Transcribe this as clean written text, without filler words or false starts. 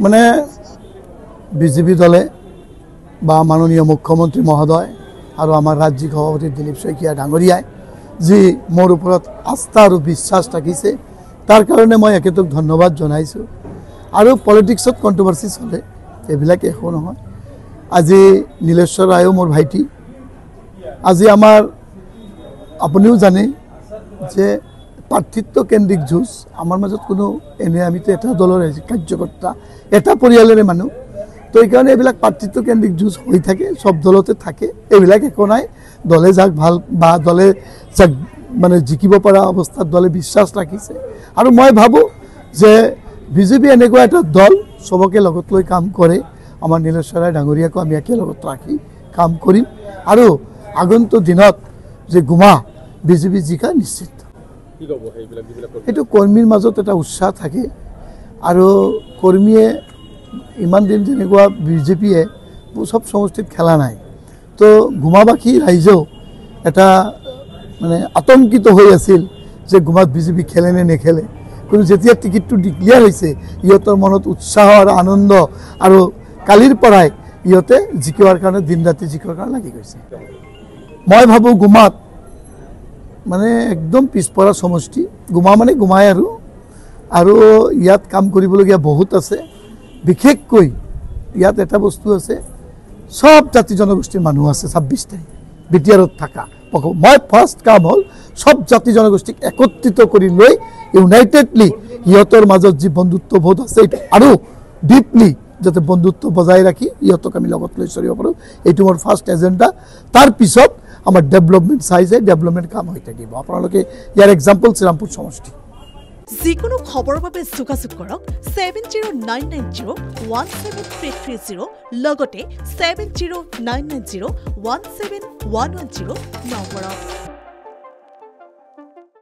মানে বিজেপি দলে বা মাননীয় মুখ্যমন্ত্ৰী মহোদয় আৰু আমাৰ ৰাজ্যিক সভাপতি দিলীপ শইকীয়া ডাঙৰীয়াই যি মোৰ ওপৰত আস্থা আৰু বিশ্বাস ৰাখিছে তাৰ কাৰণে মই একেতক ধন্যবাদ জনাইছোঁ। আৰু পলিটিক্সত কণ্ট্ৰভাৰ্চি চলে, এইবিলাক একো নহয়। আজি নীলেশ্বৰ ৰায়ো মোৰ ভাইটি। আজি আমাৰ আপুনিও জানে যে প্ৰাৰ্থিত্ব কেন্দ্ৰিক যুঁজ, আমাৰ মাজত কোনো এনে আমিতো এটা দলৰ কাৰ্যকৰ্তা, এটা পৰিয়ালৰে মানুহ, তো এইকাৰণে এইবিলাক প্ৰাৰ্থিত্ব কেন্দ্ৰিক যুঁজ হৈ থাকে, চব দলতে থাকে, এইবিলাক একো নাই। দলে যাক ভাল বা দলে যাক মানে জিকিব পৰা অৱস্থাত দলে বিশ্বাস ৰাখিছে। আৰু মই ভাবোঁ যে বিজেপি এনেকুৱা এটা দল চবকে লগত লৈ কাম কৰে। আমাৰ নীলেশ্বৰ ৰায় ডাঙৰীয়াকো আমি একেলগত ৰাখি কাম কৰিম আৰু আগন্তুক দিনত যে গুমা বিজেপি জিকা নিশ্চিত। এইটো কৰ্মীৰ মাজত এটা উৎসাহ থাকে আৰু কৰ্মীয়ে ইমান দিন যেনেকুৱা বিজেপিয়ে চব সমষ্টিত খেলা নাই, তো গুমাবাসী ৰাইজেও এটা মানে আতংকিত হৈ আছিল যে গুমাত বিজেপি খেলে নে নেখেলে। কিন্তু যেতিয়া টিকেটটো ডিক্লিয়াৰ হৈছে ইহঁতৰ মনত উৎসাহ আৰু আনন্দ আৰু কালিৰ পৰাই ইহঁতে জিকিবৰ কাৰণে দিন ৰাতি জিকিবৰ কাৰণে লাগি গৈছে। মই ভাবোঁ গুমাত মানে একদম পিছপৰা সমষ্টি, গুমা মানে গুমাই আৰু ইয়াত কাম কৰিবলগীয়া বহুত আছে। বিশেষকৈ ইয়াত এটা বস্তু আছে, সব জাতি জনগোষ্ঠীৰ মানুহ আছে 26টাই বিটিআৰত থকা। মই ফাৰ্ষ্ট কাম হ'ল সব জাতি জনগোষ্ঠীক একত্ৰিত কৰি লৈ ইউনাইটেডলি ইহঁতৰ মাজত যি বন্ধুত্ববোধ আছে আৰু ডিপলি যাতে বন্ধুত্ব বজাই ৰাখি ইহঁতক আমি লগত লৈ চলিব পাৰোঁ, এইটো মোৰ ফাৰ্ষ্ট এজেণ্ডা। তাৰপিছত আমাৰ ডেভেলপমেণ্ট চাইজে ডেভেলপমেণ্ট কাম হৈ থাকিব। আপোনালোকে ইয়াৰ এক্সাম্পল শ্ৰীৰামপুৰ সমষ্টি। যিকোনো খবৰৰ বাবে যোগাযোগ কৰক 7099017330 লগতে 7099017110 নম্বৰত।